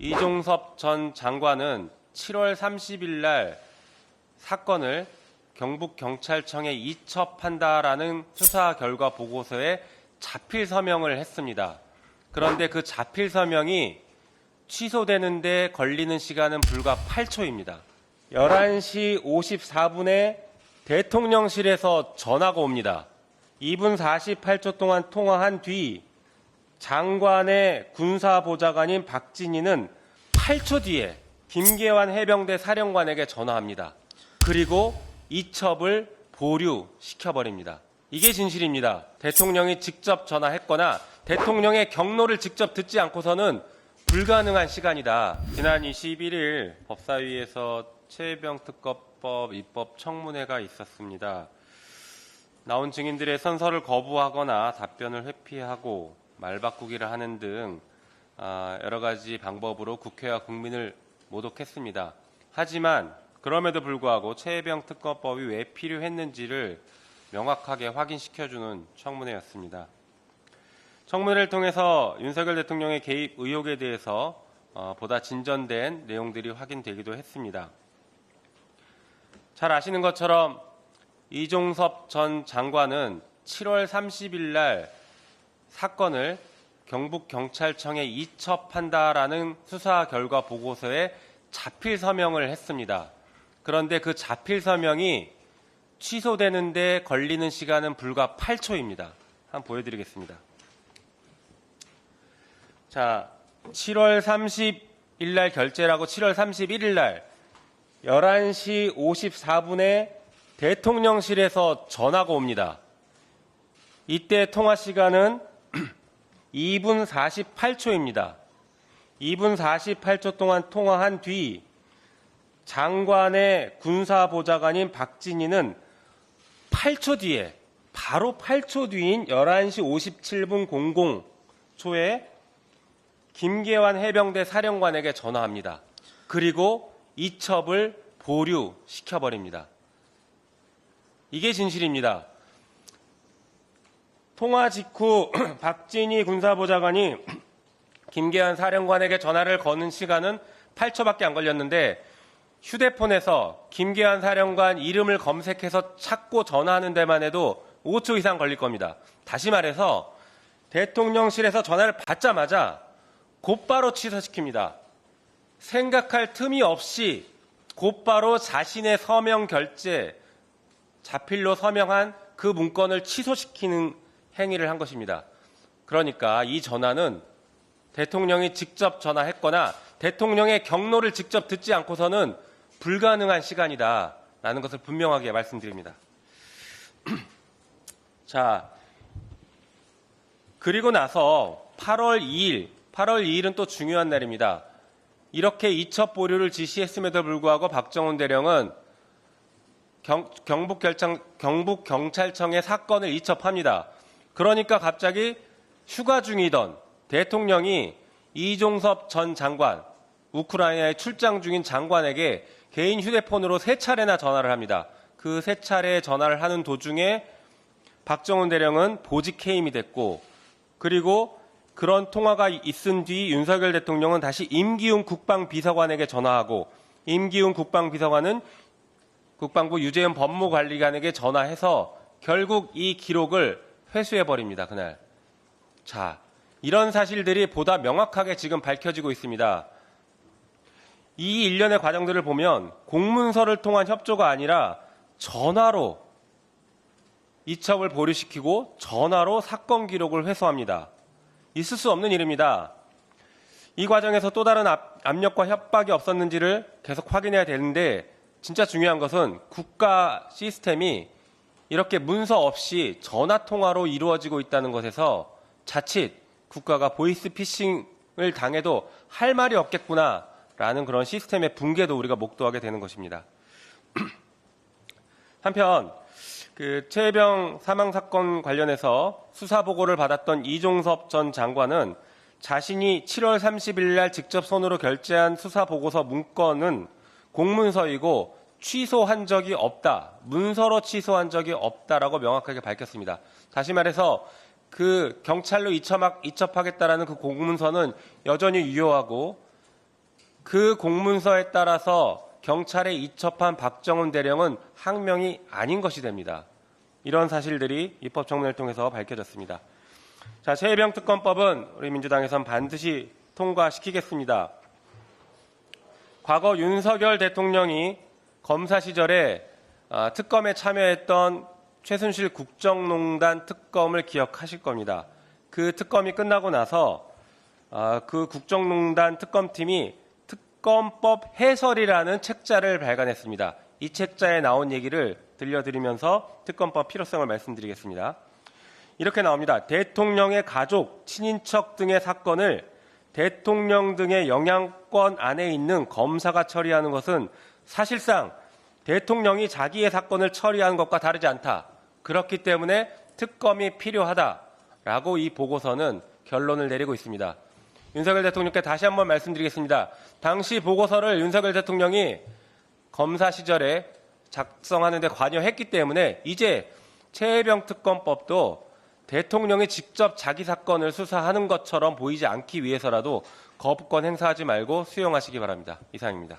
이종섭 전 장관은 7월 30일 날 사건을 경북경찰청에 이첩한다라는 수사 결과 보고서에 자필 서명을 했습니다. 그런데 그 자필 서명이 취소되는데 걸리는 시간은 불과 8초입니다. 11시 54분에 대통령실에서 전화가 옵니다. 2분 48초 동안 통화한 뒤 장관의 군사보좌관인 박진희는 8초 뒤에 김계환 해병대 사령관에게 전화합니다. 그리고 이첩을 보류시켜버립니다. 이게 진실입니다. 대통령이 직접 전화했거나 대통령의 경로를 직접 듣지 않고서는 불가능한 시간이다. 지난 21일 법사위에서 최혜병 특검법 입법 청문회가 있었습니다. 나온 증인들의 선서를 거부하거나 답변을 회피하고 말 바꾸기를 하는 등 여러 가지 방법으로 국회와 국민을 모독했습니다. 하지만 그럼에도 불구하고 최혜병 특검법이 왜 필요했는지를 명확하게 확인시켜주는 청문회였습니다. 청문회를 통해서 윤석열 대통령의 개입 의혹에 대해서 보다 진전된 내용들이 확인되기도 했습니다. 잘 아시는 것처럼 이종섭 전 장관은 7월 30일 날 사건을 경북경찰청에 이첩한다라는 수사 결과 보고서에 자필 서명을 했습니다. 그런데 그 자필 서명이 취소되는데 걸리는 시간은 불과 8초입니다. 한번 보여드리겠습니다. 자, 7월 30일 날 결재라고 7월 31일 날 11시 54분에 대통령실에서 전화가 옵니다. 이때 통화 시간은 2분 48초입니다. 2분 48초 동안 통화한 뒤 장관의 군사보좌관인 박진희는 8초 뒤에, 바로 8초 뒤인 11시 57분 00초에 김계환 해병대 사령관에게 전화합니다. 그리고 이첩을 보류시켜버립니다. 이게 진실입니다. 통화 직후 박진희 군사보좌관이 김계환 사령관에게 전화를 거는 시간은 8초밖에 안 걸렸는데 휴대폰에서 김계환 사령관 이름을 검색해서 찾고 전화하는 데만 해도 5초 이상 걸릴 겁니다. 다시 말해서 대통령실에서 전화를 받자마자 곧바로 취소시킵니다. 생각할 틈이 없이 곧바로 자신의 서명 결재, 자필로 서명한 그 문건을 취소시키는 행위를 한 것입니다. 그러니까 이 전화는 대통령이 직접 전화했거나 대통령의 경로를 직접 듣지 않고서는 불가능한 시간이다라는 것을 분명하게 말씀드립니다. 자, 그리고 나서 8월 2일은 또 중요한 날입니다. 이렇게 이첩 보류를 지시했음에도 불구하고 박정훈 대령은 경북경찰청에 사건을 이첩합니다. 그러니까 갑자기 휴가 중이던 대통령이 이종섭 전 장관, 우크라이나에 출장 중인 장관에게 개인 휴대폰으로 3차례나 전화를 합니다. 그 3차례 전화를 하는 도중에 박정훈 대령은 보직 해임이 됐고, 그리고 그런 통화가 있은 뒤 윤석열 대통령은 다시 임기훈 국방비서관에게 전화하고, 임기훈 국방비서관은 국방부 유재현 법무관리관에게 전화해서 결국 이 기록을 회수해버립니다. 그날. 자, 이런 사실들이 보다 명확하게 지금 밝혀지고 있습니다. 이 일련의 과정들을 보면 공문서를 통한 협조가 아니라 전화로 이첩을 보류시키고 전화로 사건 기록을 회수합니다. 있을 수 없는 일입니다. 이 과정에서 또 다른 압력과 협박이 없었는지를 계속 확인해야 되는데, 진짜 중요한 것은 국가 시스템이 이렇게 문서 없이 전화통화로 이루어지고 있다는 것에서 자칫 국가가 보이스피싱을 당해도 할 말이 없겠구나라는 그런 시스템의 붕괴도 우리가 목도하게 되는 것입니다. 한편 최혜병 사망사건 관련해서 수사보고를 받았던 이종섭 전 장관은 자신이 7월 30일 날 직접 손으로 결재한 수사보고서 문건은 공문서이고 취소한 적이 없다. 문서로 취소한 적이 없다라고 명확하게 밝혔습니다. 다시 말해서 그 경찰로 이첩하겠다라는 그 공문서는 여전히 유효하고 그 공문서에 따라서 경찰에 이첩한 박정훈 대령은 항명이 아닌 것이 됩니다. 이런 사실들이 입법청문회를 통해서 밝혀졌습니다. 자, 최혜병특검법은 우리 민주당에선 반드시 통과시키겠습니다. 과거 윤석열 대통령이 검사 시절에 특검에 참여했던 최순실 국정농단 특검을 기억하실 겁니다. 그 특검이 끝나고 나서 그 국정농단 특검팀이 특검법 해설이라는 책자를 발간했습니다. 이 책자에 나온 얘기를 들려드리면서 특검법 필요성을 말씀드리겠습니다. 이렇게 나옵니다. 대통령의 가족, 친인척 등의 사건을 대통령 등의 영향권 안에 있는 검사가 처리하는 것은 사실상 대통령이 자기의 사건을 처리하는 것과 다르지 않다. 그렇기 때문에 특검이 필요하다라고 이 보고서는 결론을 내리고 있습니다. 윤석열 대통령께 다시 한번 말씀드리겠습니다. 당시 보고서를 윤석열 대통령이 검사 시절에 작성하는 데 관여했기 때문에 이제 최혜병 특검법도 대통령이 직접 자기 사건을 수사하는 것처럼 보이지 않기 위해서라도 거부권 행사하지 말고 수용하시기 바랍니다. 이상입니다.